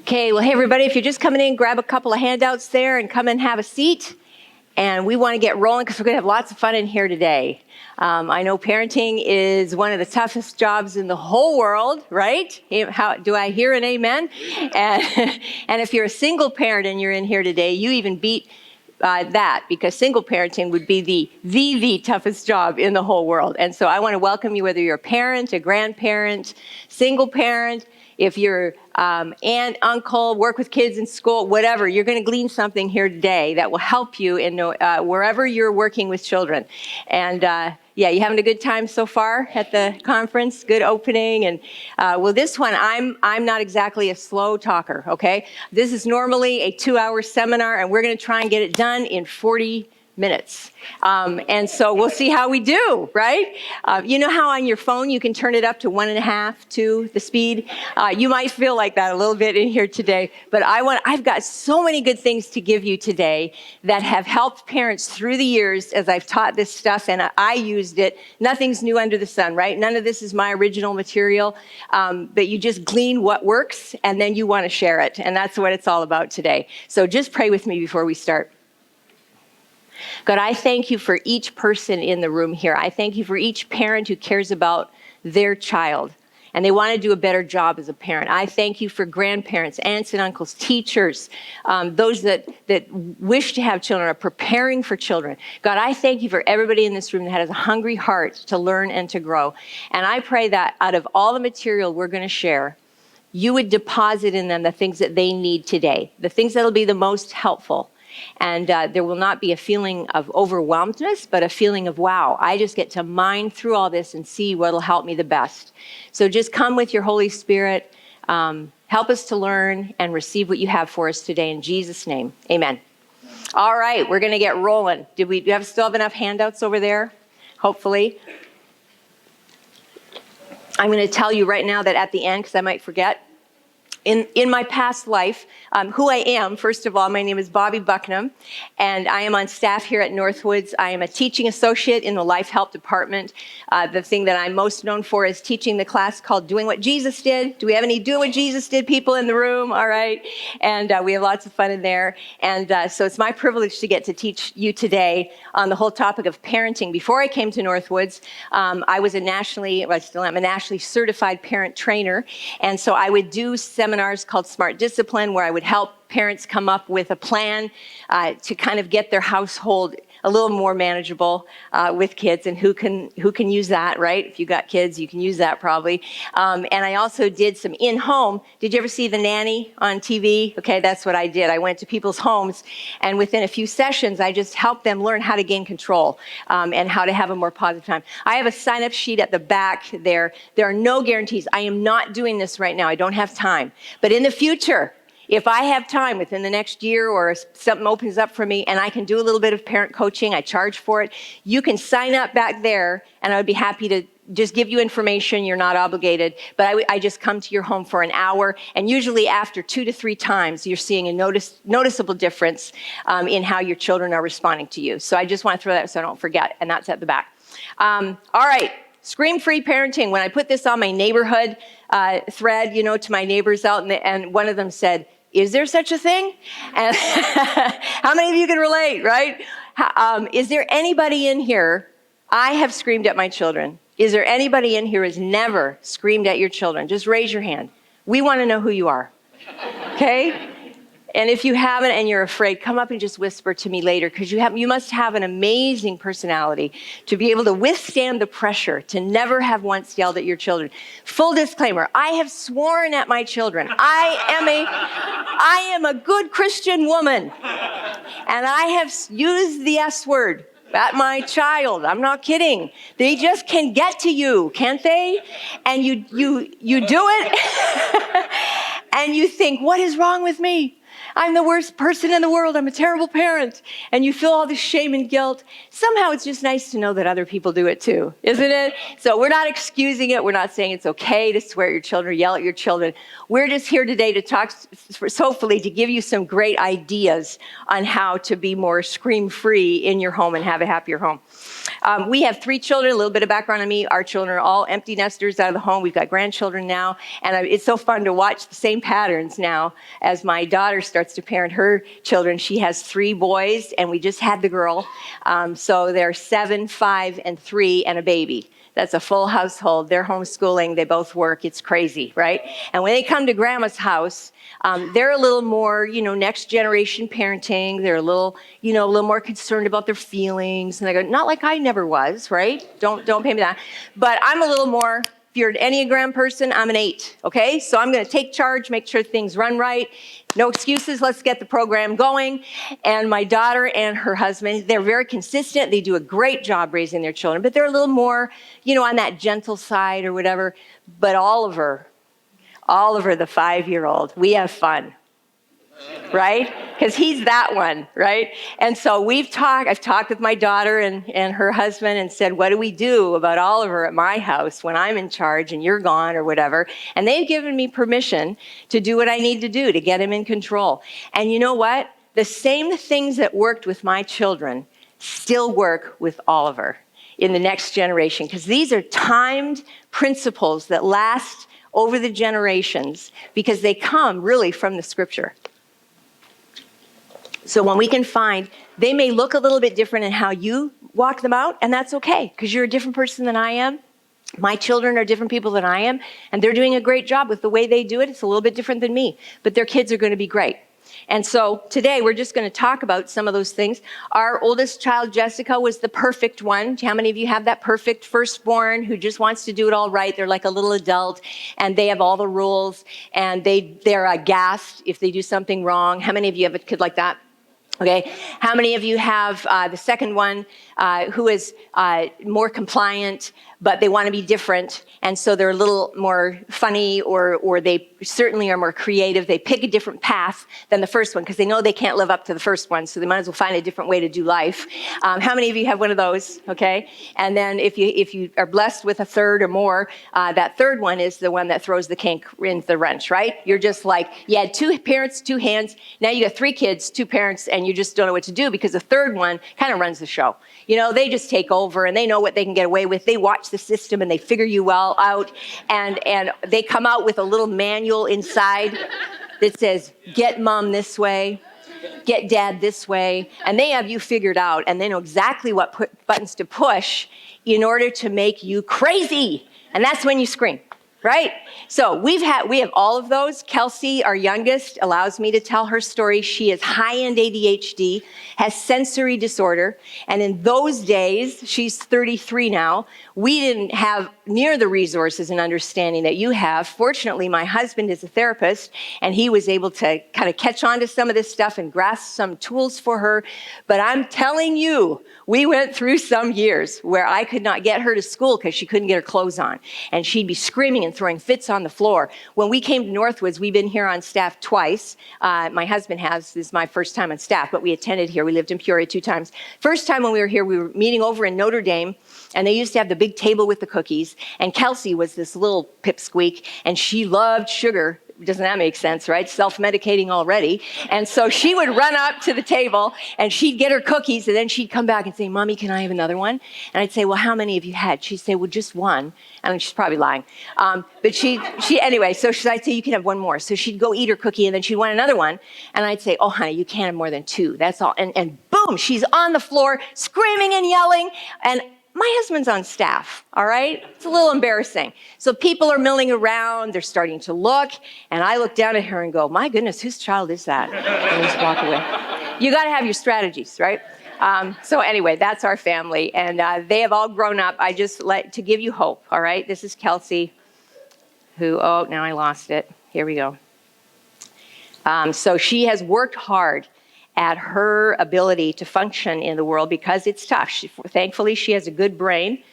Okay, well, hey, everybody, if you're just coming in, grab a couple of handouts there and come and have a seat. And we want to get rolling because we're going to have lots of fun in here today. I know parenting is one of the toughest jobs in the whole world, right? Do I hear an amen? And if you're a single parent and you're in here today, you even beat that, because single parenting would be the toughest job in the whole world. And so I want to welcome you, whether you're a parent, a grandparent, single parent, if you're aunt, uncle, work with kids in school, whatever, you're going to glean something here today that will help you in wherever you're working with children. And yeah, you having a good time so far at the conference? Good opening. And well, this one, I'm not exactly a slow talker, okay? This is normally a 2-hour seminar, and we're going to try and get it done in 40 minutes. And so we'll see how we do, right? You know how on your phone you can turn it up to 1.5, 2, the speed? You might feel like that a little bit in here today, but I've got so many good things to give you today that have helped parents through the years as I've taught this stuff, and I used it. Nothing's new under the sun, right? None of this is my original material, but you just glean what works, and then you want to share it, and that's what it's all about today. So just pray with me before we start. God, I thank you for each person in the room here. I thank you for each parent who cares about their child and they want to do a better job as a parent. I thank you for grandparents, aunts and uncles, teachers, those that wish to have children, are preparing for children. God, I thank you for everybody in this room that has a hungry heart to learn and to grow. And I pray that out of all the material we're going to share, you would deposit in them the things that they need today, the things that will be the most helpful. And there will not be a feeling of overwhelmedness, but a feeling of, wow, I just get to mine through all this and see what will help me the best. So just come with your Holy Spirit. Help us to learn and receive what you have for us today. In Jesus' name, amen. All right, we're going to get rolling. Do we still have enough handouts over there? Hopefully. I'm going to tell you right now that at the end, because I might forget, in my past life, who I am, first of all, my name is Bobby Bucknam, and I am on staff here at Northwoods. I am a teaching associate in the Life Help Department. The thing that I'm most known for is teaching the class called Doing What Jesus Did. Do we have any Doing What Jesus Did people in the room? All right. And we have lots of fun in there. And so it's my privilege to get to teach you today on the whole topic of parenting. Before I came to Northwoods, I was I still am a nationally certified parent trainer. And so I would do seminars called Smart Discipline, where I would help parents come up with a plan to kind of get their household a little more manageable with kids. And who can use that, right? If you got kids, you can use that probably. And I also did some in-home. Did you ever see The Nanny on TV? Okay, that's what I did. I went to people's homes, and within a few sessions, I just helped them learn how to gain control and how to have a more positive time. I have a sign-up sheet at the back there. There are no guarantees. I am not doing this right now. I don't have time. But in the future, if I have time within the next year or something opens up for me and I can do a little bit of parent coaching, I charge for it, you can sign up back there and I would be happy to just give you information. You're not obligated, but I just come to your home for an hour, and usually after 2 to 3 times, you're seeing a noticeable difference in how your children are responding to you. So I just want to throw that so I don't forget, and that's at the back. All right. Scream-free parenting. When I put this on my neighborhood thread, to my neighbors out, and one of them said, "Is there such a thing?" And how many of you can relate, right? Is there anybody in here? I have screamed at my children. Is there anybody in here who has never screamed at your children? Just raise your hand. We want to know who you are. Okay? And if you haven't and you're afraid, come up and just whisper to me later, because you must have an amazing personality to be able to withstand the pressure, to never have once yelled at your children. Full disclaimer, I have sworn at my children. I am a good Christian woman, and I have used the S word at my child. I'm not kidding. They just can get to you, can't they? And you do it, and you think, what is wrong with me? I'm the worst person in the world. I'm a terrible parent. And you feel all this shame and guilt. Somehow it's just nice to know that other people do it too, isn't it? So we're not excusing it. We're not saying it's okay to swear at your children, yell at your children. We're just here today to talk, hopefully, to give you some great ideas on how to be more scream-free in your home and have a happier home. We have 3 children, a little bit of background on me. Our children are all empty nesters out of the home. We've got grandchildren now, and it's so fun to watch the same patterns now as my daughter starts to parent her children. She has 3 boys, and we just had the girl. So they're 7, 5, and 3, and a baby. That's a full household. They're homeschooling. They both work. It's crazy, right? And when they come to grandma's house, they're a little more, next generation parenting. They're a little more concerned about their feelings. And they go, not like I never was, right? Don't pay me that. But I'm a little more, if you're an Enneagram person, I'm an 8, okay? So I'm going to take charge, make sure things run right. No excuses. Let's get the program going. And my daughter and her husband, they're very consistent. They do a great job raising their children, but they're a little more, on that gentle side or whatever. But Oliver, the 5-year-old, we have fun, right? Because he's that one, right? And so I've talked with my daughter and her husband and said, what do we do about Oliver at my house when I'm in charge and you're gone or whatever? And they've given me permission to do what I need to do to get him in control. And you know what? The same things that worked with my children still work with Oliver in the next generation, because these are timed principles that last over the generations because they come really from the scripture. So when we can find, they may look a little bit different in how you walk them out, and that's okay, because you're a different person than I am. My children are different people than I am, and they're doing a great job with the way they do it. It's a little bit different than me, but their kids are going to be great. And so today we're just going to talk about some of those things. Our oldest child, Jessica, was the perfect one. How many of you have that perfect firstborn who just wants to do it all right? They're like a little adult, and they have all the rules, and they're aghast if they do something wrong. How many of you have a kid like that? Okay, how many of you have the second one who is more compliant, but they want to be different, and so they're a little more funny, or they certainly are more creative. They pick a different path than the first one because they know they can't live up to the first one, so they might as well find a different way to do life. How many of you have one of those? Okay, and then if you are blessed with a third or more, that third one is the one that throws the kink into the wrench, right? You're just like, you had 2 parents, 2 hands. Now you got 3 kids, 2 parents, and you just don't know what to do because the third one kind of runs the show. They just take over and they know what they can get away with. They watch the system and they figure you all out, and they come out with a little manual inside that says, get mom this way, get dad this way, and they have you figured out, and they know exactly what buttons to push in order to make you crazy. And that's when you scream. Right? So we have all of those. Kelsey, our youngest, allows me to tell her story. She has high-end ADHD, has sensory disorder, and in those days, she's 33 now, we didn't have near the resources and understanding that you have. Fortunately, my husband is a therapist, and he was able to kind of catch on to some of this stuff and grasp some tools for her. But I'm telling you, we went through some years where I could not get her to school because she couldn't get her clothes on, and she'd be screaming and throwing fits on the floor. When we came to Northwoods, we've been here on staff twice. My husband has. This is my first time on staff, but we attended here. We lived in Peoria 2 times. First time when we were here, we were meeting over in Notre Dame, and they used to have the big table with the cookies, and Kelsey was this little pipsqueak, and she loved sugar. Doesn't that make sense, right? Self-medicating already. And so she would run up to the table and she'd get her cookies, and then she'd come back and say, Mommy, can I have another one? And I'd say, well, how many have you had? She'd say, well, just one. I mean, she's probably lying. But she anyway, so I'd say, you can have one more. So she'd go eat her cookie and then she'd want another one. And I'd say, oh, honey, you can't have more than 2. That's all. And boom, she's on the floor screaming and yelling. And my husband's on staff, all right? It's a little embarrassing. So people are milling around, they're starting to look, and I look down at her and go, my goodness, whose child is that? And just walk away. You gotta have your strategies, right? So anyway, that's our family, and they have all grown up. I just like to give you hope, all right? This is Kelsey, who, oh, now I lost it. Here we go. So she has worked hard at her ability to function in the world because it's tough. Thankfully, she has a good brain,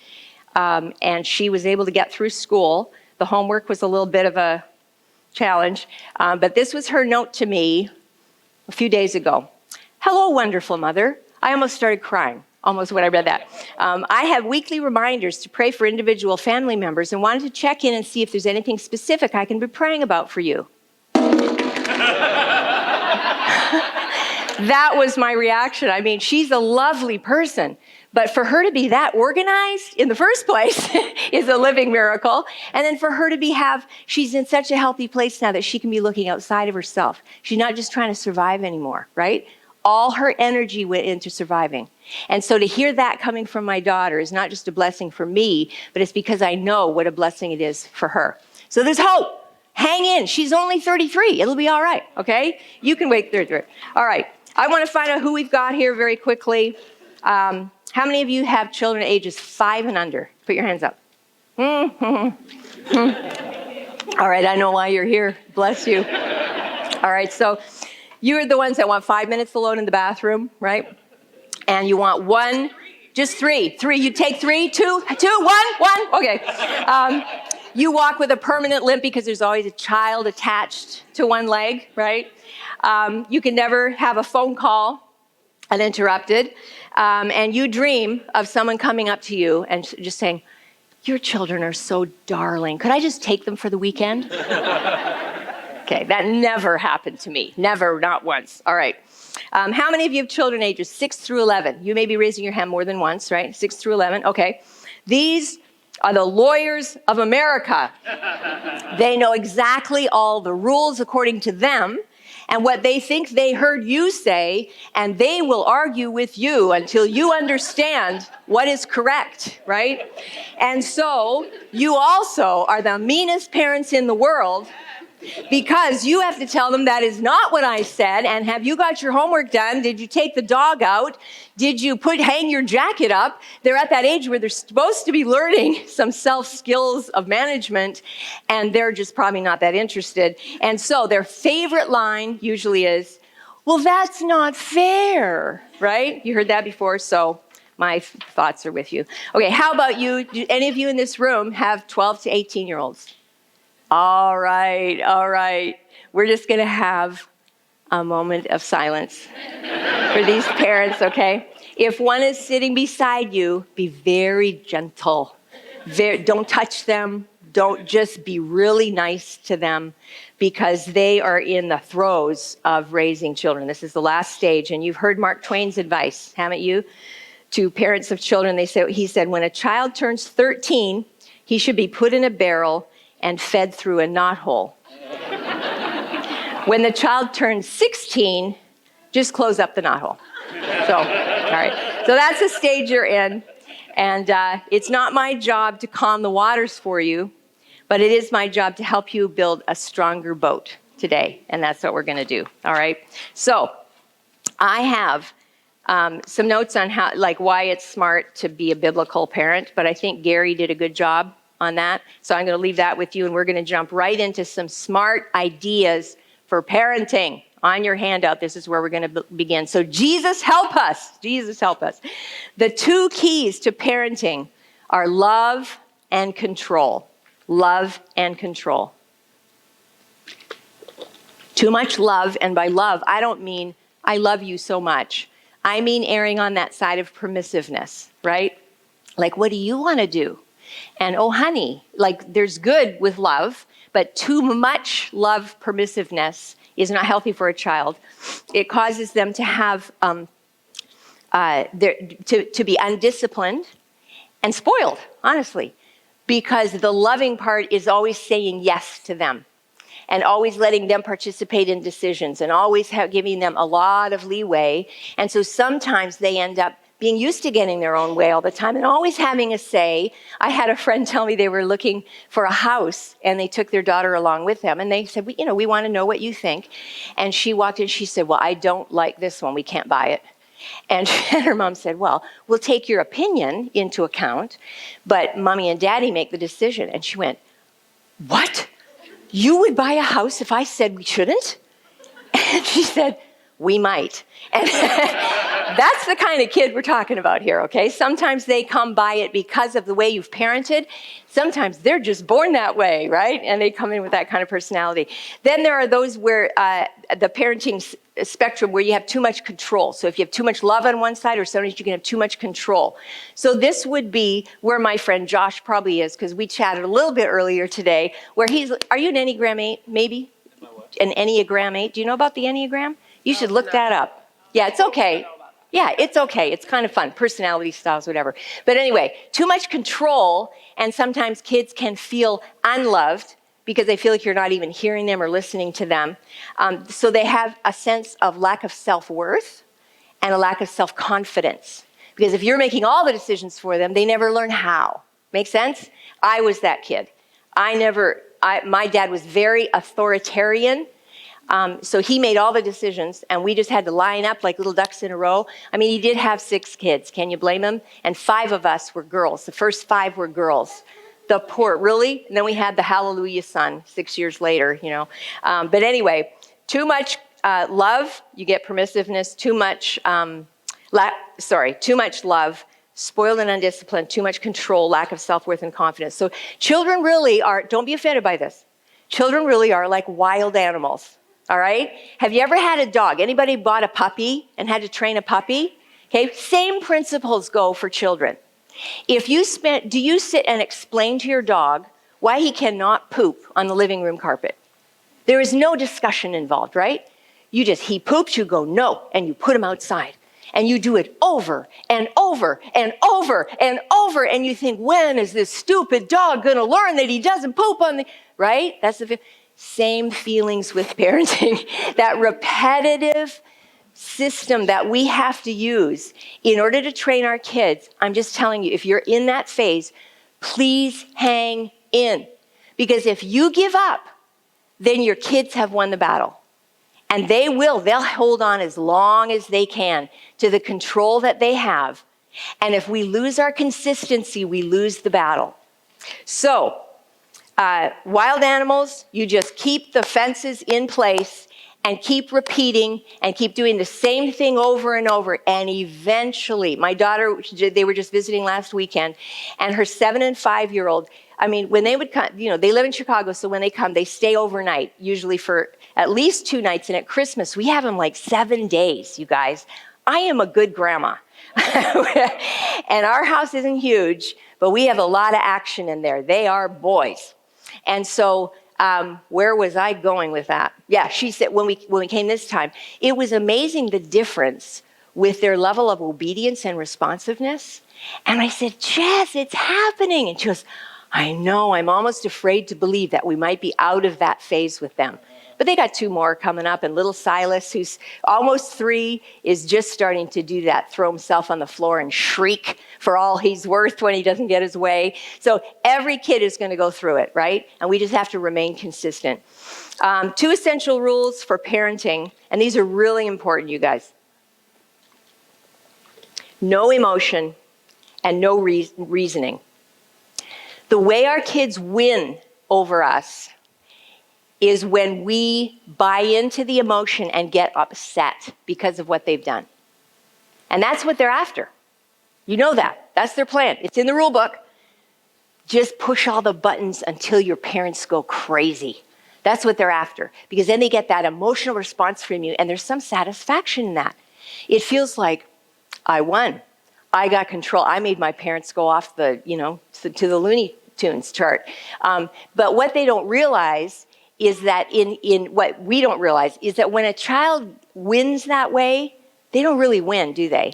and she was able to get through school. The homework was a little bit of a challenge, but this was her note to me a few days ago. Hello, wonderful mother. I almost started crying, almost when I read that. I have weekly reminders to pray for individual family members and wanted to check in and see if there's anything specific I can be praying about for you. That was my reaction. I mean, she's a lovely person, but for her to be that organized in the first place is a living miracle. And then for her to she's in such a healthy place now that she can be looking outside of herself. She's not just trying to survive anymore, right? All her energy went into surviving. And so to hear that coming from my daughter is not just a blessing for me, but it's because I know what a blessing it is for her. So there's hope. Hang in. She's only 33. It'll be all right, okay? You can wait 33. All right. I want to find out who we've got here very quickly. How many of you have children ages 5 and under? Put your hands up. All right, I know why you're here. Bless you. All right, so you're the ones that want 5 minutes alone in the bathroom, right? And you want one, just three. You take 3, 2, 1. Okay. You walk with a permanent limp because there's always a child attached to one leg, right? You can never have a phone call uninterrupted. And you dream of someone coming up to you and just saying, your children are so darling. Could I just take them for the weekend? Okay, that never happened to me. Never, not once. All right. How many of you have children ages 6 through 11? You may be raising your hand more than once, right? 6 through 11. Okay. These are the lawyers of America. They know exactly all the rules according to them and what they think they heard you say, and they will argue with you until you understand what is correct, right? And so you also are the meanest parents in the world, because you have to tell them that is not what I said, and have you got your homework done? Did you take the dog out? Did you hang your jacket up? They're at that age where they're supposed to be learning some skills of management, and they're just probably not that interested. And so their favorite line usually is, well, that's not fair, right? You heard that before, so my thoughts are with you. Okay, how about you? Do any of you in this room have 12 to 18-year-olds? All right. We're just going to have a moment of silence for these parents, okay? If one is sitting beside you, be very gentle. Don't touch them. Don't, just be really nice to them, because they are in the throes of raising children. This is the last stage, and you've heard Mark Twain's advice, haven't you? To parents of children, he said, when a child turns 13, he should be put in a barrel and fed through a knothole. When the child turns 16, just close up the knothole. So, all right. So that's the stage you're in. And it's not my job to calm the waters for you, but it is my job to help you build a stronger boat today. And that's what we're going to do. All right. So I have some notes on why it's smart to be a biblical parent, but I think Gary did a good job on that. So I'm going to leave that with you, and we're going to jump right into some smart ideas for parenting. On your handout, this is where we're going to begin. So Jesus help us. Jesus help us. The 2 keys to parenting are love and control. Love and control. Too much love, and by love, I don't mean I love you so much. I mean erring on that side of permissiveness, right? Like, what do you want to do? And oh, honey, there's good with love, but too much love permissiveness is not healthy for a child. It causes them to have, to be undisciplined and spoiled, honestly, because the loving part is always saying yes to them and always letting them participate in decisions and always giving them a lot of leeway. And so sometimes they end up being used to getting their own way all the time and always having a say. I had a friend tell me they were looking for a house, and they took their daughter along with them, and they said, we want to know what you think. And she walked in, she said, well, I don't like this one. We can't buy it. And her mom said, well, we'll take your opinion into account, but mommy and daddy make the decision. And she went, what? You would buy a house if I said we shouldn't? And she said, we might. And That's the kind of kid we're talking about here, okay? Sometimes they come by it because of the way you've parented. Sometimes they're just born that way, right? And they come in with that kind of personality. Then there are those where the parenting spectrum where you have too much control. So if you have too much love on one side, or sometimes you can have too much control. So this would be where my friend Josh probably is, because we chatted a little bit earlier today, where are you an Enneagram 8, maybe? An Enneagram 8? Do you know about the Enneagram? You should look that up. Yeah, it's okay. Yeah, it's okay. It's kind of fun. Personality styles, whatever. But anyway, too much control, and sometimes kids can feel unloved because they feel like you're not even hearing them or listening to them. So they have a sense of lack of self-worth and a lack of self-confidence. Because if you're making all the decisions for them, they never learn how. Make sense? I was that kid. My dad was very authoritarian. So he made all the decisions, and we just had to line up like little ducks in a row. I mean, he did have 6 kids. Can you blame him? And 5 of us were girls. The first 5 were girls. The poor, really? And then we had the hallelujah son 6 years later, you know. But anyway, too much love, you get permissiveness. Too much love, spoiled and undisciplined. Too much control, lack of self-worth and confidence. So children really are, don't be offended by this. Children really are like wild animals. All right? Have you ever had a dog? Anybody bought a puppy and had to train a puppy? Okay, same principles go for children. Do you sit and explain to your dog why he cannot poop on the living room carpet? There is no discussion involved, right? He poops, you go, no, and you put him outside. And you do it over and over and over and over, and you think, when is this stupid dog going to learn that he doesn't poop on the, right? That's the same feelings with parenting. That repetitive system that we have to use in order to train our kids. I'm just telling you, if you're in that phase, please hang in. Because if you give up, then your kids have won the battle. And they'll hold on as long as they can to the control that they have. And if we lose our consistency, we lose the battle. So, wild animals, you just keep the fences in place and keep repeating and keep doing the same thing over and over. And eventually, my daughter, they were just visiting last weekend, and her 7 and 5-year-old, I mean, when they would come, you know, they live in Chicago, so when they come, they stay overnight, usually for at least 2 nights. And at Christmas, we have them like 7 days, you guys. I am a good grandma. And our house isn't huge, but we have a lot of action in there. They are boys. And so, where was I going with that? Yeah, she said when we came this time, it was amazing the difference with their level of obedience and responsiveness. And I said, Jess, it's happening. And she goes, I know, I'm almost afraid to believe that we might be out of that phase with them. But they got 2 more coming up, and little Silas, who's almost 3, is just starting to do that, throw himself on the floor and shriek for all he's worth when he doesn't get his way. So every kid is going to go through it, right? And we just have to remain consistent. 2 essential rules for parenting, and these are really important, you guys. No emotion and no reasoning. The way our kids win over us is when we buy into the emotion and get upset because of what they've done. And that's what they're after. You know that. That's their plan. It's in the rule book. Just push all the buttons until your parents go crazy. That's what they're after. Because then they get that emotional response from you, and there's some satisfaction in that. It feels like, I won. I got control. I made my parents go off the, to the Looney Tunes chart. But what they don't realize is that what we don't realize is that when a child wins that way, they don't really win, do they?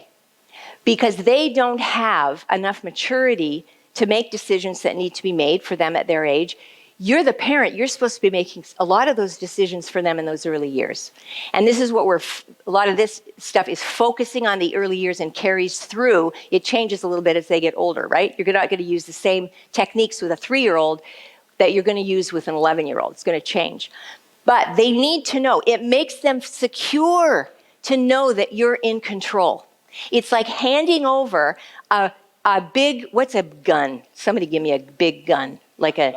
Because they don't have enough maturity to make decisions that need to be made for them at their age. You're the parent. You're supposed to be making a lot of those decisions for them in those early years. And this is what a lot of this stuff is focusing on the early years and carries through. It changes a little bit as they get older, right? You're not going to use the same techniques with a 3-year-old that you're going to use with an 11-year-old. It's going to change. But they need to know. It makes them secure to know that you're in control. It's like handing over a big, what's a gun? Somebody give me a big gun, like a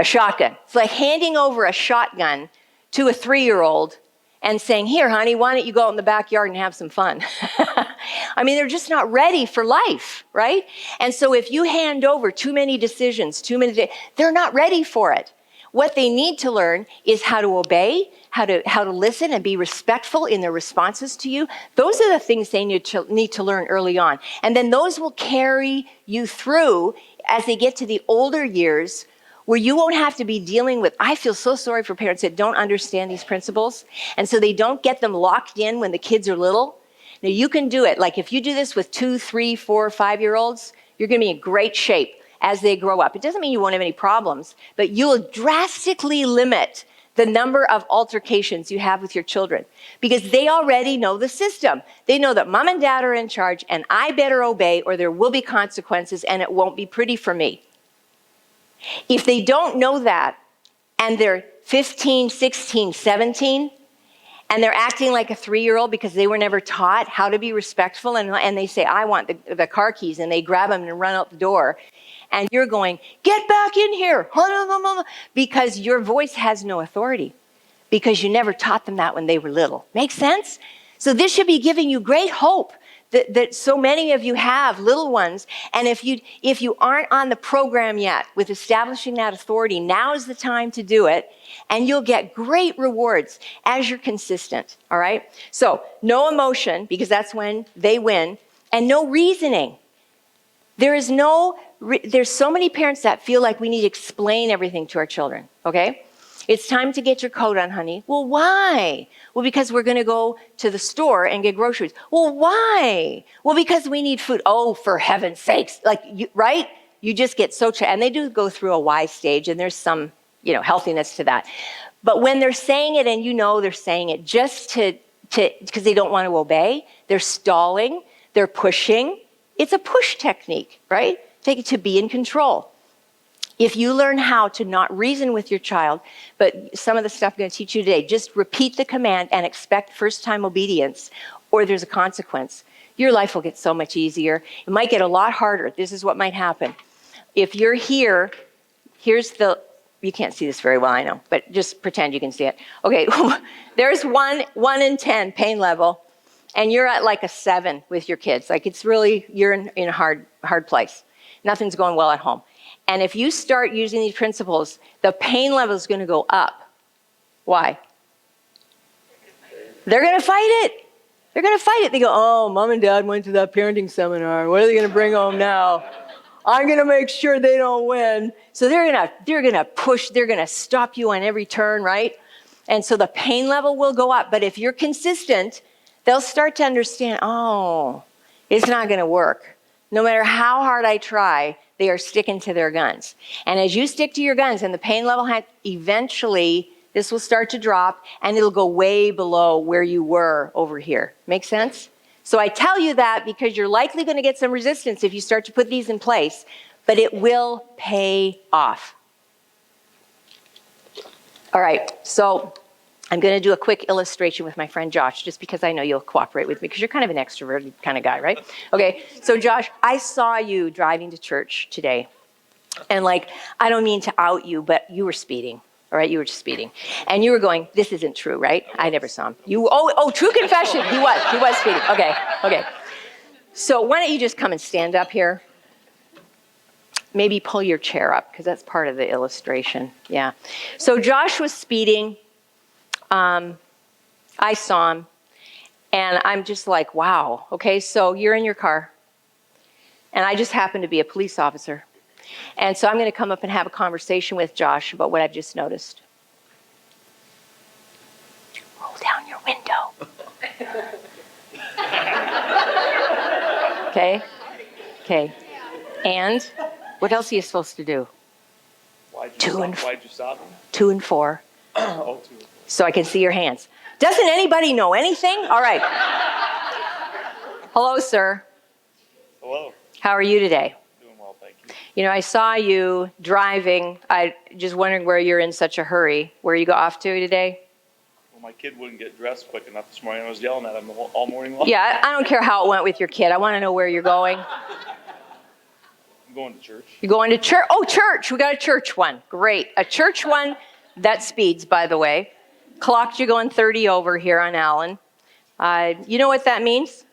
shotgun. It's like handing over a shotgun to a 3-year-old and saying, here, honey, why don't you go out in the backyard and have some fun? I mean, they're just not ready for life, right? And so if you hand over too many decisions, they're not ready for it. What they need to learn is how to obey, how to listen and be respectful in their responses to you. Those are the things they need to learn early on. And then those will carry you through as they get to the older years, where you won't have to be dealing with, I feel so sorry for parents that don't understand these principles. And so they don't get them locked in when the kids are little. Now you can do it. Like if you do this with 2, 3, 4, 5-year-olds, you're going to be in great shape as they grow up. It doesn't mean you won't have any problems, but you'll drastically limit the number of altercations you have with your children because they already know the system. They know that mom and dad are in charge and I better obey or there will be consequences and it won't be pretty for me. If they don't know that and they're 15, 16, 17, and they're acting like a 3-year-old because they were never taught how to be respectful, and they say, I want the car keys, and they grab them and run out the door, and you're going, get back in here, because your voice has no authority, because you never taught them that when they were little. Make sense? So this should be giving you great hope that so many of you have little ones. And if you aren't on the program yet with establishing that authority, now is the time to do it. And you'll get great rewards as you're consistent. All right? So no emotion, because that's when they win, and no reasoning. There's so many parents that feel like we need to explain everything to our children. Okay? It's time to get your coat on, honey. Well, why? Well, because we're going to go to the store and get groceries. Well, why? Well, because we need food. Oh, for heaven's sakes. Right? You just get so, and they do go through a why stage, and there's some, healthiness to that. But when they're saying it, and they're saying it just because they don't want to obey, they're stalling, they're pushing. It's a push technique, right? Take it to be in control. If you learn how to not reason with your child, but some of the stuff I'm going to teach you today, just repeat the command and expect first-time obedience, or there's a consequence. Your life will get so much easier. It might get a lot harder. This is what might happen. If you're here, you can't see this very well, I know, but just pretend you can see it. Okay, there's 1 in 10 pain level, and you're at like a 7 with your kids. Like it's really, you're in a hard place. Nothing's going well at home. And if you start using these principles, the pain level is going to go up. Why? They're going to fight it. They're going to fight it. They go, oh, mom and dad went to that parenting seminar. What are they going to bring home now? I'm going to make sure they don't win. So they're going to push. They're going to stop you on every turn, right? And so the pain level will go up. But if you're consistent, they'll start to understand, oh, it's not going to work. No matter how hard I try, they are sticking to their guns. And as you stick to your guns and the pain level, eventually this will start to drop and it'll go way below where you were over here. Make sense? So I tell you that because you're likely going to get some resistance if you start to put these in place, but it will pay off. All right, so I'm going to do a quick illustration with my friend Josh, just because I know you'll cooperate with me, because you're kind of an extroverted kind of guy, right? Okay, so Josh, I saw you driving to church today, and I don't mean to out you, but you were speeding, all right? You were just speeding, and you were going, this isn't true, right? I never saw him. True confession, he was speeding. Okay. So why don't you just come and stand up here? Maybe pull your chair up, because that's part of the illustration, yeah. So Josh was speeding. I saw him, and I'm just like, wow. Okay, so you're in your car, and I just happen to be a police officer. And so I'm going to come up and have a conversation with Josh about what I've just noticed. Roll down your window. Okay. And what else are you supposed to do? Why'd you stop him? 2 and 4. Oh, 2. So I can see your hands. Doesn't anybody know anything? All right. Hello, sir. Hello. How are you today? Doing well, thank you. I saw you driving. I just wondering where you're in such a hurry. Where you go off to today? Well, my kid wouldn't get dressed quick enough this morning. I was yelling at him all morning long. Yeah, I don't care how it went with your kid. I want to know where you're going. I'm going to church. You're going to church? Oh, church. We got a church one. Great. A church one that speeds, by the way. Clocked you going 30 over here on Allen. You know what that means?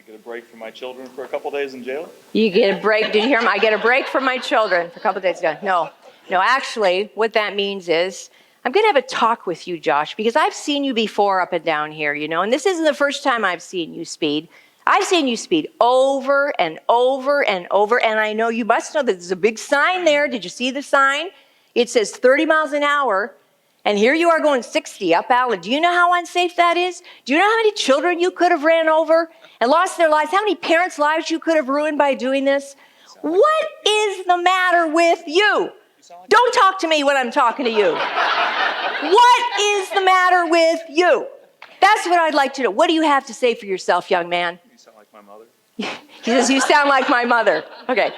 I get a break from my children for a couple days in jail. You get a break. Did you hear him? I get a break from my children for a couple of days. No, actually, what that means is I'm going to have a talk with you, Josh, because I've seen you before up and down here, and this isn't the first time I've seen you speed. I've seen you speed over and over and over, and I know you must know that there's a big sign there. Did you see the sign? It says 30 miles an hour, and here you are going 60 up Allen. Do you know how unsafe that is? Do you know how many children you could have ran over and lost their lives? How many parents' lives you could have ruined by doing this? What is the matter with you? Don't talk to me when I'm talking to you. What is the matter with you? That's what I'd like to know. What do you have to say for yourself, young man? You sound like my mother. He says, you sound like my mother. Okay.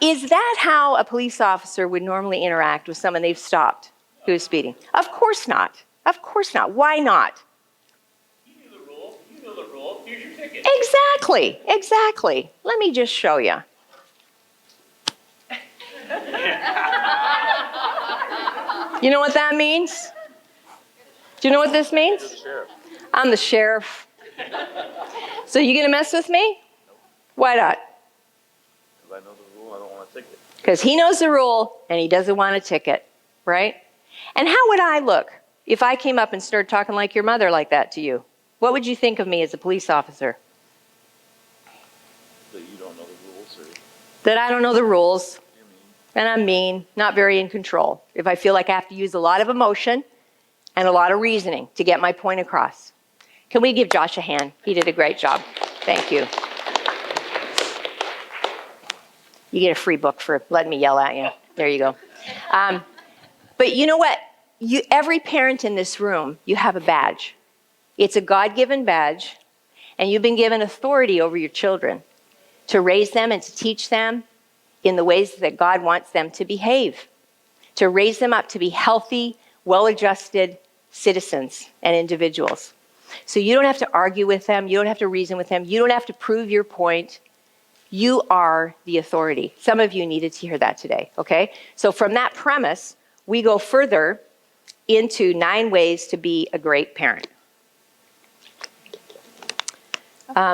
Is that how a police officer would normally interact with someone they've stopped who is speeding? Of course not. Of course not. Why not? You knew the rule. You know the rule. Here's your ticket. Exactly. Let me just show you. You know what that means? Do you know what this means? Sheriff. I'm the sheriff. So you gonna mess with me? Why not? Because I know the rule. I don't want a ticket. Because he knows the rule and he doesn't want a ticket, right? And how would I look if I came up and started talking like your mother like that to you? What would you think of me as a police officer? That you don't know the rules, or That I don't know the rules. you're mean. And I'm mean, not very in control. If I feel like I have to use a lot of emotion and a lot of reasoning to get my point across. Can we give Josh a hand? He did a great job. Thank you. You get a free book for letting me yell at you. There you go. But you know what? Every parent in this room, you have a badge. It's a God-given badge, and you've been given authority over your children to raise them and to teach them in the ways that God wants them to behave, to raise them up to be healthy, well-adjusted citizens and individuals. So you don't have to argue with them. You don't have to reason with them. You don't have to prove your point. You are the authority. Some of you needed to hear that today, okay? So from that premise, we go further into 9 ways to be a great parent.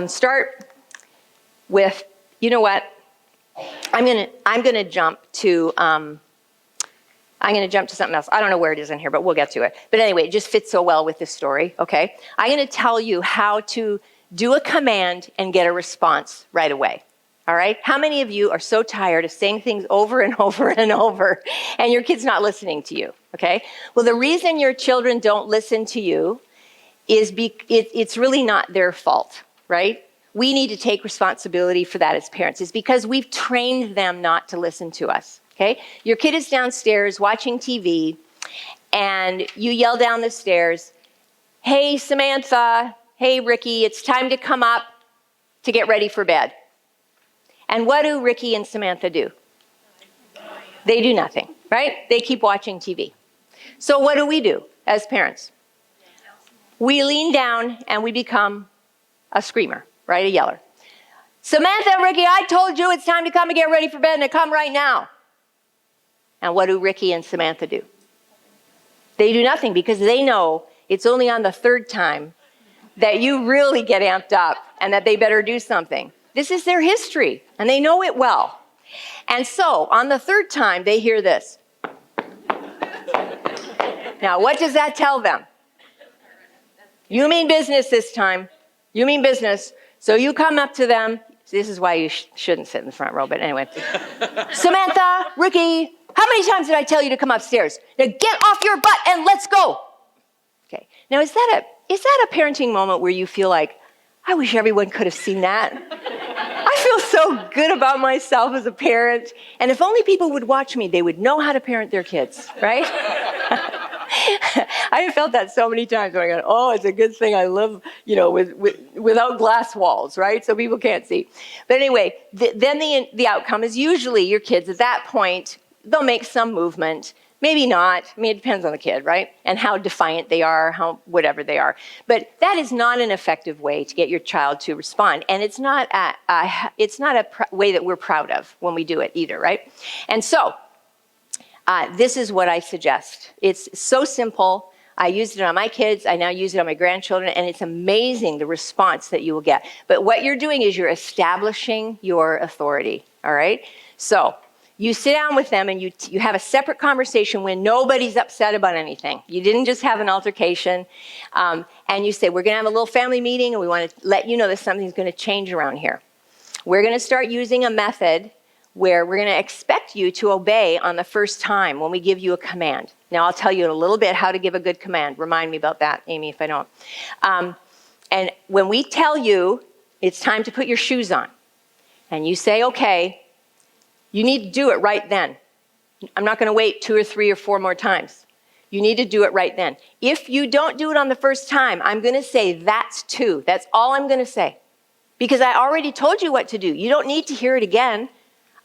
Start with, you know what? I'm gonna jump to something else. I don't know where it is in here, but we'll get to it. But anyway, it just fits so well with this story, okay? I'm gonna tell you how to do a command and get a response right away. All right? How many of you are so tired of saying things over and over and over and your kid's not listening to you? Okay? Well, the reason your children don't listen to you is it's really not their fault, right? We need to take responsibility for that as parents. It's because we've trained them not to listen to us. Okay? Your kid is downstairs watching TV and you yell down the stairs, "Hey, Samantha, hey, Ricky, it's time to come up to get ready for bed." And what do Ricky and Samantha do? They do nothing, right? They keep watching TV. So what do as parents? We lean down and we become a screamer, right? A yeller. "Samantha, Ricky, I told you it's time to come and get ready for bed, and to come right now." And what do Ricky and Samantha do? They do nothing because they know it's only on the 3rd time that you really get amped up and that they better do something. This is their history, and they know it well. And so, on the 3rd time, they hear this. Now, what does that tell them? You mean business this time. You mean business. So you come up to them. This is why you shouldn't sit in the front row, but anyway. "Samantha, Ricky, how many times did I tell you to come upstairs? Now get off your butt and let's go." Okay. Now, is that a parenting moment where you feel like, I wish everyone could have seen that? I feel so good about myself as a parent. And if only people would watch me, they would know how to parent their kids, right? I have felt that so many times where I go, oh, it's a good thing I live, without glass walls, right? So people can't see. But anyway, then the outcome is usually your kids at that point, they'll make some movement. Maybe not. I mean, it depends on the kid, right? And how defiant they are, whatever they are. But that is not an effective way to get your child to respond. And it's not a way that we're proud of when we do it either, right? And so, this is what I suggest. It's so simple. I used it on my kids. I now use it on my grandchildren, and it's amazing the response that you will get. But what you're doing is you're establishing your authority, all right? So you sit down with them and you have a separate conversation when nobody's upset about anything. You didn't just have an altercation. And you say, we're going to have a little family meeting, and we want to let you know that something's going to change around here. We're going to start using a method where we're going to expect you to obey on the first time when we give you a command. Now, I'll tell you in a little bit how to give a good command. Remind me about that, Amy, if I don't. And when we tell you it's time to put your shoes on, and you say, okay, you need to do it right then. I'm not going to wait 2 or 3 or 4 more times. You need to do it right then. If you don't do it on the first time, I'm going to say that's 2. That's all I'm going to say. Because I already told you what to do. You don't need to hear it again.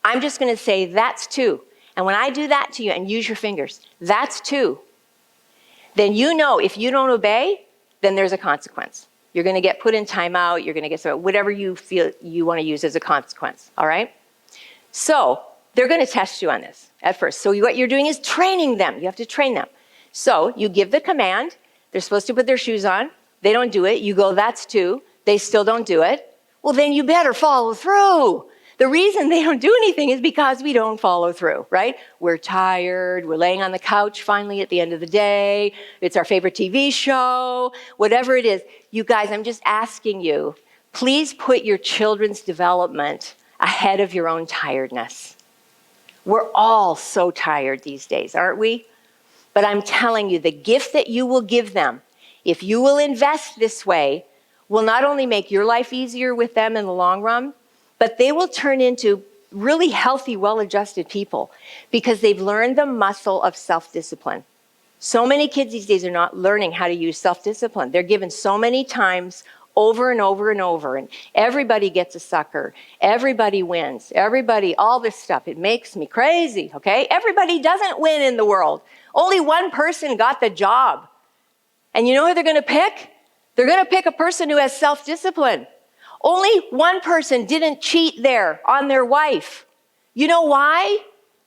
I'm just going to say that's 2. And when I do that to you, and use your fingers, that's 2. Then you know if you don't obey, then there's a consequence. You're going to get put in timeout. You're going to get whatever you feel you want to use as a consequence. All right? So they're going to test you on this at first. So what you're doing is training them. You have to train them. So you give the command. They're supposed to put their shoes on. They don't do it. You go, that's 2. They still don't do it. Well, then you better follow through. The reason they don't do anything is because we don't follow through, right? We're tired. We're laying on the couch finally at the end of the day. It's our favorite TV show, whatever it is. You guys, I'm just asking you, please put your children's development ahead of your own tiredness. We're all so tired these days, aren't we? But I'm telling you, the gift that you will give them, if you will invest this way, will not only make your life easier with them in the long run, but they will turn into really healthy, well-adjusted people because they've learned the muscle of self-discipline. So many kids these days are not learning how to use self-discipline. They're given so many times over and over and over, and everybody gets a sucker. Everybody wins. Everybody, all this stuff. It makes me crazy, okay? Everybody doesn't win in the world. Only one person got the job. And you know who they're going to pick? They're going to pick a person who has self-discipline. Only one person didn't cheat there on their wife. You know why?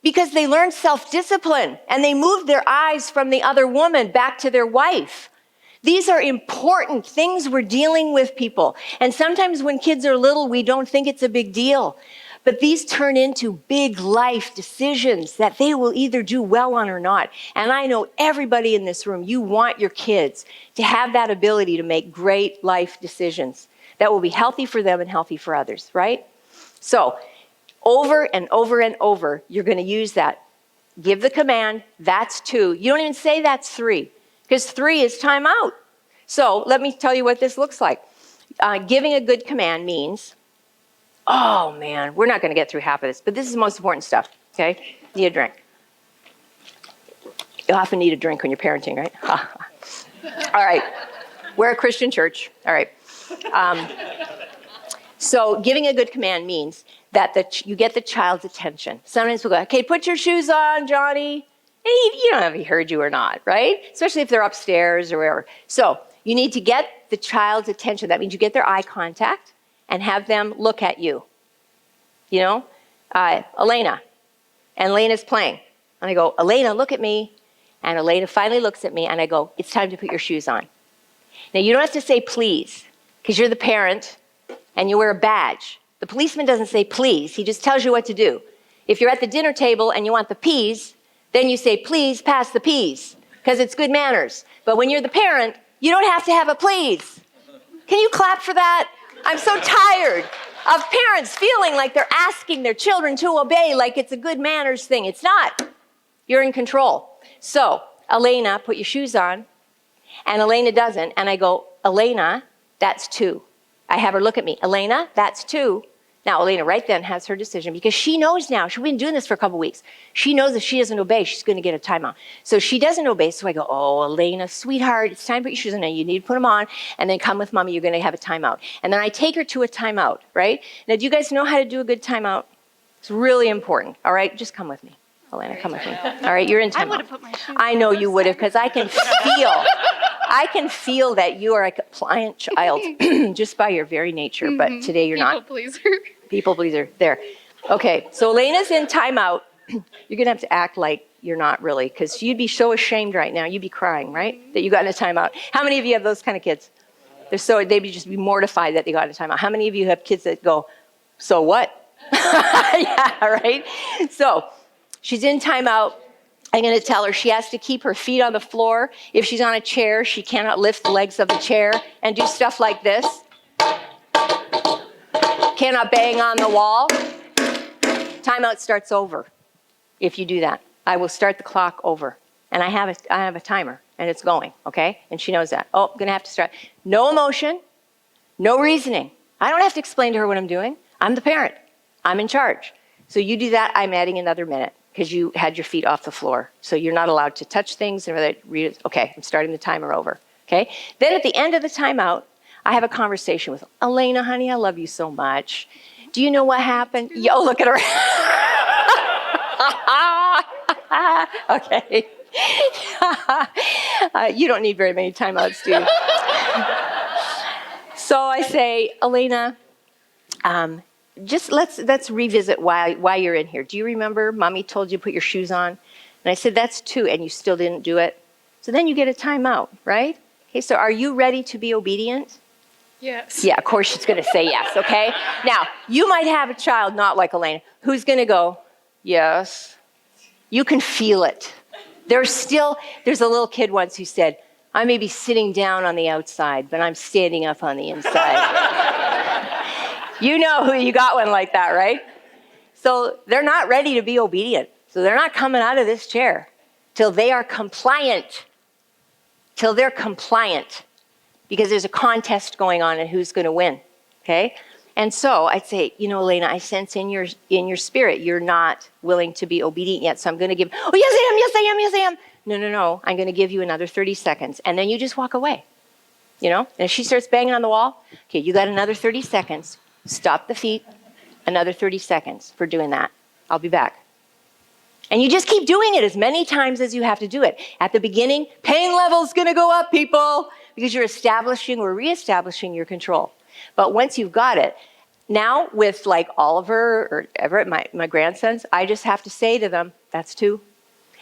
Because they learned self-discipline and they moved their eyes from the other woman back to their wife. These are important things we're dealing with, people. And sometimes when kids are little, we don't think it's a big deal. But these turn into big life decisions that they will either do well on or not. And I know everybody in this room, you want your kids to have that ability to make great life decisions that will be healthy for them and healthy for others, right? So over and over and over, you're going to use that. Give the command, that's 2. You don't even say that's 3, because 3 is time out. So let me tell you what this looks like. Giving a good command means, oh man, we're not going to get through half of this, but this is the most important stuff, okay? Need a drink. You'll often need a drink when you're parenting, right? All right. We're a Christian church. All right. So giving a good command means that you get the child's attention. Sometimes we'll go, okay, put your shoes on, Johnny. And you don't know if he heard you or not, right? Especially if they're upstairs or wherever. So you need to get the child's attention. That means you get their eye contact and have them look at you. You know, Elena. And Elena's playing. And I go, Elena, look at me. And Elena finally looks at me and I go, it's time to put your shoes on. Now, you don't have to say please, because you're the parent and you wear a badge. The policeman doesn't say please, he just tells you what to do. If you're at the dinner table and you want the peas, then you say please pass the peas, because it's good manners. But when you're the parent, you don't have to have a please. Can you clap for that? I'm so tired of parents feeling like they're asking their children to obey like it's a good manners thing. It's not. You're in control. So, Elena, put your shoes on. And Elena doesn't. And I go, Elena, that's 2. I have her look at me. Elena, that's 2. Now, Elena right then has her decision because she knows now. She's been doing this for a couple weeks. She knows if she doesn't obey, she's going to get a timeout. So she doesn't obey. So I go, oh, Elena, sweetheart, it's time to put your shoes on. You need to put them on. And then come with mommy. You're going to have a timeout. And then I take her to a timeout, right? Now, do you guys know how to do a good timeout? It's really important. All right? Just come with me. Elena, come with me. All right? You're in timeout. I would have put my shoes on. I know you would have, because I can feel that you are a compliant child just by your very nature, but today you're not. People pleaser. People pleaser. There. Okay, so Elena's in timeout. You're going to have to act like you're not really, because you'd be so ashamed right now. You'd be crying, right? That you got in a timeout. How many of you have those kind of kids? They'd just be mortified that they got in a timeout. How many of you have kids that go, so what? Yeah, right? So she's in timeout. I'm going to tell her she has to keep her feet on the floor. If she's on a chair, she cannot lift the legs of the chair and do stuff like this. Cannot bang on the wall. Timeout starts over if you do that. I will start the clock over. And I have a timer, and it's going, okay? And she knows that. Oh, I'm going to have to start. No emotion, no reasoning. I don't have to explain to her what I'm doing. I'm the parent. I'm in charge. So you do that, I'm adding another minute because you had your feet off the floor. So you're not allowed to touch things. Okay, I'm starting the timer over, okay? Then at the end of the timeout, I have a conversation with Elena, honey, I love you so much. Do you know what happened? Yo, look at her. Okay. You don't need very many timeouts, do you? So I say, Elena, just let's revisit why you're in here. Do you remember Mommy told you to put your shoes on? And I said, that's 2, and you still didn't do it. So then you get a timeout, right? Okay, so are you ready to be obedient? Yes. Yeah, of course she's going to say yes, okay? Now, you might have a child not like Elena who's going to go, yes. You can feel it. There's a little kid once who said, I may be sitting down on the outside, but I'm standing up on the inside. You know who you got one like that, right? So they're not ready to be obedient. So they're not coming out of this chair till they are compliant. Till they're compliant. Because there's a contest going on and who's going to win, okay? And so I'd say, Elena, I sense in your spirit you're not willing to be obedient yet, so I'm going to give, oh, yes, I am. No, I'm going to give you another 30 seconds, and then you just walk away, And if she starts banging on the wall, okay, you got another 30 seconds. Stop the feet, another 30 seconds for doing that. I'll be back. And you just keep doing it as many times as you have to do it. At the beginning, pain level's going to go up, people, because you're establishing or reestablishing your control. But once you've got it, now with like Oliver or Everett, my grandsons, I just have to say to them, that's 2.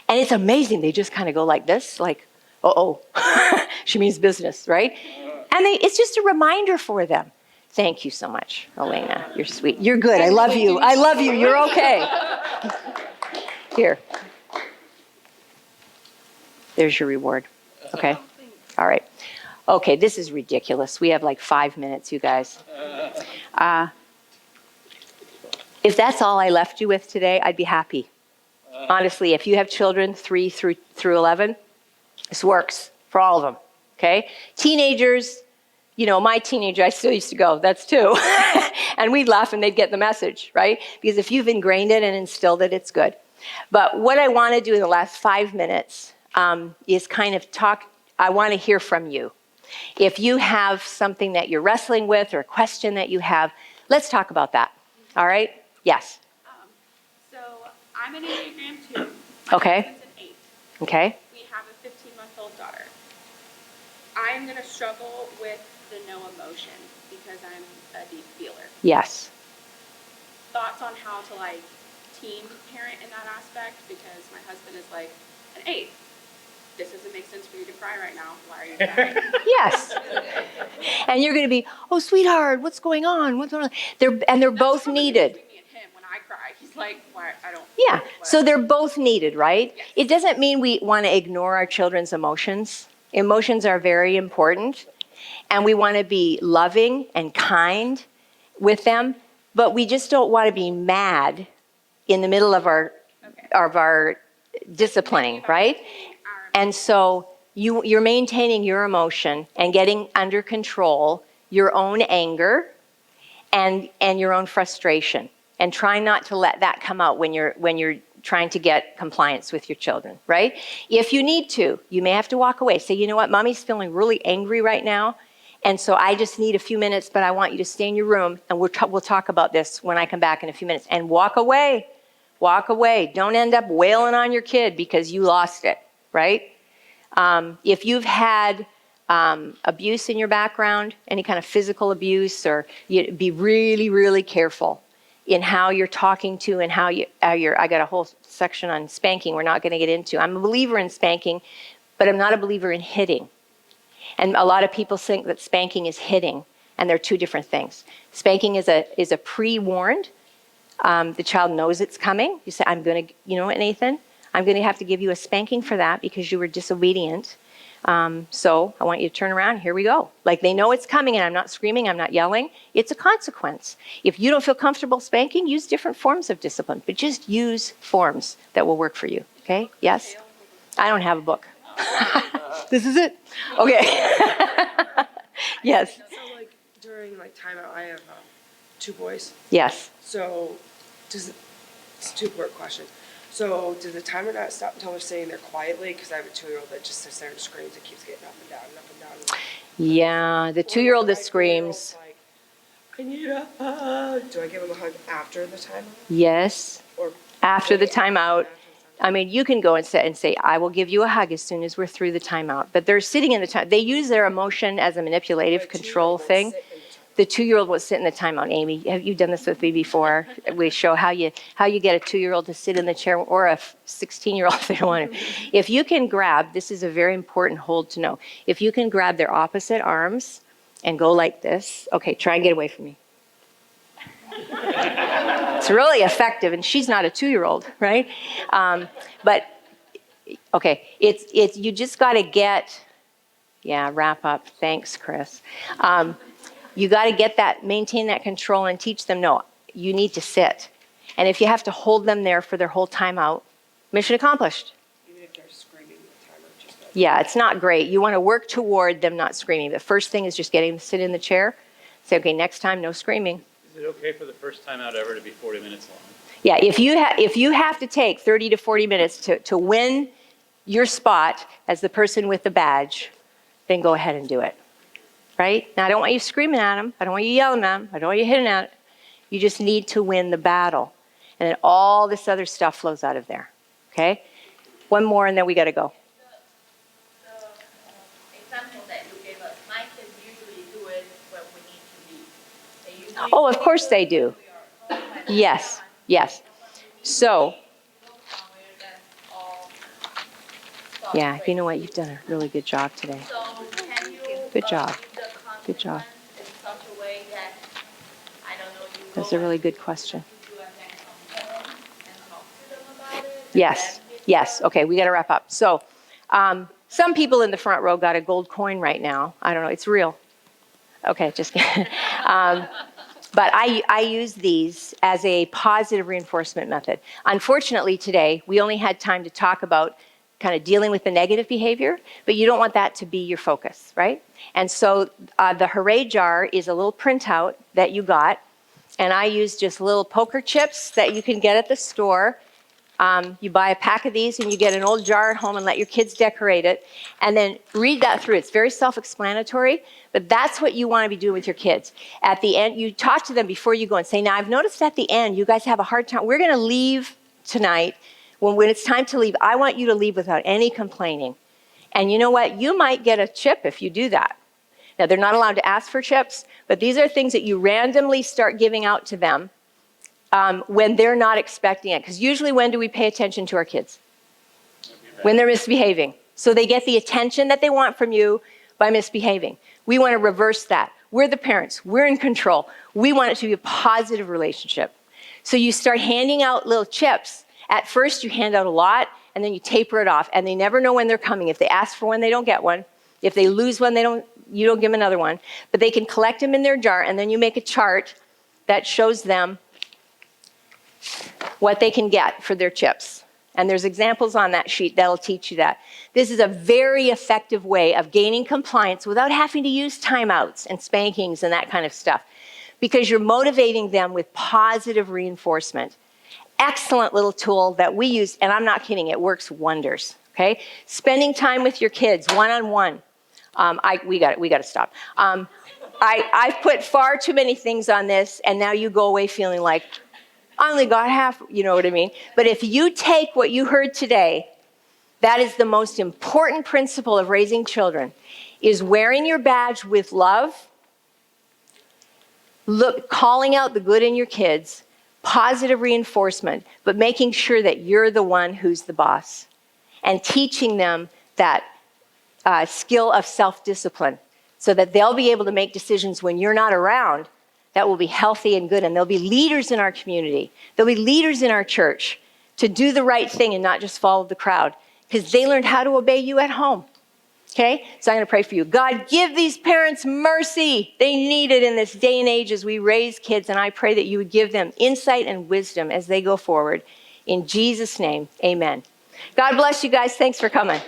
And it's amazing. They just kind of go like this, like, uh-oh, she means business, right? And it's just a reminder for them. Thank you so much, Elena. You're sweet. You're good. I love you. I love you. You're okay. Here. There's your reward. Okay? All right. Okay, this is ridiculous. We have like 5 minutes, you guys. If that's all I left you with today, I'd be happy. Honestly, if you have children 3 through 11, this works for all of them, okay? Teenagers, my teenager, I still used to go, that's 2. And we'd laugh and they'd get the message, right? Because if you've ingrained it and instilled it, it's good. But what I want to do in the last 5 minutes is kind of I want to hear from you. If you have something that you're wrestling with or a question that you have, let's talk about that. All right? Yes. So I'm an Enneagram 2. Okay. My husband's an 8. Okay. We have a 15-month-old daughter. I am going to struggle with the no emotion because I'm a deep feeler. Yes. Thoughts on how to team parent in that aspect, because my husband is like an 8. This doesn't make sense for you to cry right now. Why are you crying? Yes. And you're going to be, oh, sweetheart, what's going on? What's going on? They're both needed. Between me and him, when I cry, he's like, why? I don't. Yeah. So they're both needed, right? Yes. It doesn't mean we want to ignore our children's emotions. Emotions are very important. And we want to be loving and kind with them. But we just don't want to be mad in the middle of our disciplining, right? And so you're maintaining your emotion and getting under control your own anger and your own frustration, and trying not to let that come out when you're trying to get compliance with your children, right? If you need to, you may have to walk away. Say, you know what, Mommy's feeling really angry right now, and so I just need a few minutes, but I want you to stay in your room, and we'll talk about this when I come back in a few minutes. And walk away. Walk away. Don't end up wailing on your kid because you lost it, right? If you've had abuse in your background, any kind of physical abuse, or be really, really careful. in how you're talking to and how I got a whole section on spanking we're not going to get into. I'm a believer in spanking, but I'm not a believer in hitting. And a lot of people think that spanking is hitting, and they're two different things. Spanking is a pre-warned. The child knows it's coming. You say, I'm going to, you know what, Nathan? I'm going to have to give you a spanking for that because you were disobedient. So I want you to turn around. Here we go. Like they know it's coming, and I'm not screaming. I'm not yelling. It's a consequence. If you don't feel comfortable spanking, use different forms of discipline, but just use forms that will work for you. Okay? Yes? I don't have a book. This is it? Okay. Yes. So, like, during, like, timeout, I have 2 boys. Yes. So, it's a 2-part question. So, does the timer not stop until they're sitting there quietly? Because I have a 2-year-old that just sits there and screams and keeps getting up and down and up and down. Yeah, the 2-year-old that screams. Like, I need a hug. Do I give him a hug after the timeout? Yes. Or After the after timeout. I mean, you can go and say, I will give you a hug as soon as we're through the timeout. But they're sitting in the time. They use their emotion as a manipulative control thing. The 2-year-old will sit in the timeout. Amy, have you done this with me before? We show how you get a 2-year-old to sit in the chair, or a 16-year-old if they don't want to. If you can grab, this is a very important hold to know. If you can grab their opposite arms and go like this, okay, try and get away from me. It's really effective, and she's not a 2-year-old, right? But okay, it's you just got to get, wrap up. Thanks, Chris. You got to get that, maintain that control, and teach them, no, you need to sit. And if you have to hold them there for their whole timeout, mission accomplished. Even if they're screaming, the timer just goes. Yeah, it's not great. You want to work toward them not screaming. The first thing is just getting them to sit in the chair. Say, okay, next time, no screaming. Is it okay for the first time out ever to be 40 minutes long? Yeah, if you have to take 30 to 40 minutes to win your spot as the person with the badge, then go ahead and do it. Right? Now, I don't want you screaming at them. I don't want you yelling at them. I don't want you hitting at it. You just need to win the battle. And then all this other stuff flows out of there. Okay? One more, and then we got to go. The example that you gave us, my kids usually do it when we need to leave. They usually Oh, of course they do. we are home and Yes, yes. So, yeah, you know what? You've done a really good job today. So can you Good job. give the Good job. consequence in such a way that, I don't know, you That's go a really and good question. you and then come home and talk to them about it? Yes, yes. Okay, we got to wrap up. So, some people in the front row got a gold coin right now. I don't know. It's real. Okay, just kidding. But I use these as a positive reinforcement method. Unfortunately, today, we only had time to talk about kind of dealing with the negative behavior, but you don't want that to be your focus, right? And so the Hooray jar is a little printout that you got, and I use just little poker chips that you can get at the store. You buy a pack of these and you get an old jar at home and let your kids decorate it, and then read that through. It's very self-explanatory, but that's what you want to be doing with your kids. At the end, you talk to them before you go and say, now I've noticed at the end you guys have a hard time. We're going to leave tonight. When it's time to leave, I want you to leave without any complaining. And you know what? You might get a chip if you do that. Now, they're not allowed to ask for chips, but these are things that you randomly start giving out to them when they're not expecting it. Because usually, when do we pay attention to our kids? When they're misbehaving. So they get the attention that they want from you by misbehaving. We want to reverse that. We're the parents. We're in control. We want it to be a positive relationship. So you start handing out little chips. At first, you hand out a lot, and then you taper it off, and they never know when they're coming. If they ask for one, they don't get one. If they lose one, you don't give them another one. But they can collect them in their jar, and then you make a chart that shows them what they can get for their chips. And there's examples on that sheet that'll teach you that. This is a very effective way of gaining compliance without having to use timeouts and spankings and that kind of stuff, because you're motivating them with positive reinforcement. Excellent little tool that we use, and I'm not kidding, it works wonders, okay? Spending time with your kids, one-on-one. We got to stop. I've put far too many things on this, and now you go away feeling like, I only got half, you know what I mean? But if you take what you heard today, that is the most important principle of raising children, is wearing your badge with love, calling out the good in your kids, positive reinforcement, but making sure that you're the one who's the boss and teaching them that skill of self-discipline so that they'll be able to make decisions when you're not around that will be healthy and good. And there'll be leaders in our community. There'll be leaders in our church to do the right thing and not just follow the crowd because they learned how to obey you at home. Okay? So I'm going to pray for you. God, give these parents mercy. They need it in this day and age as we raise kids. And I pray that you would give them insight and wisdom as they go forward. In Jesus' name, amen. God bless you guys. Thanks for coming.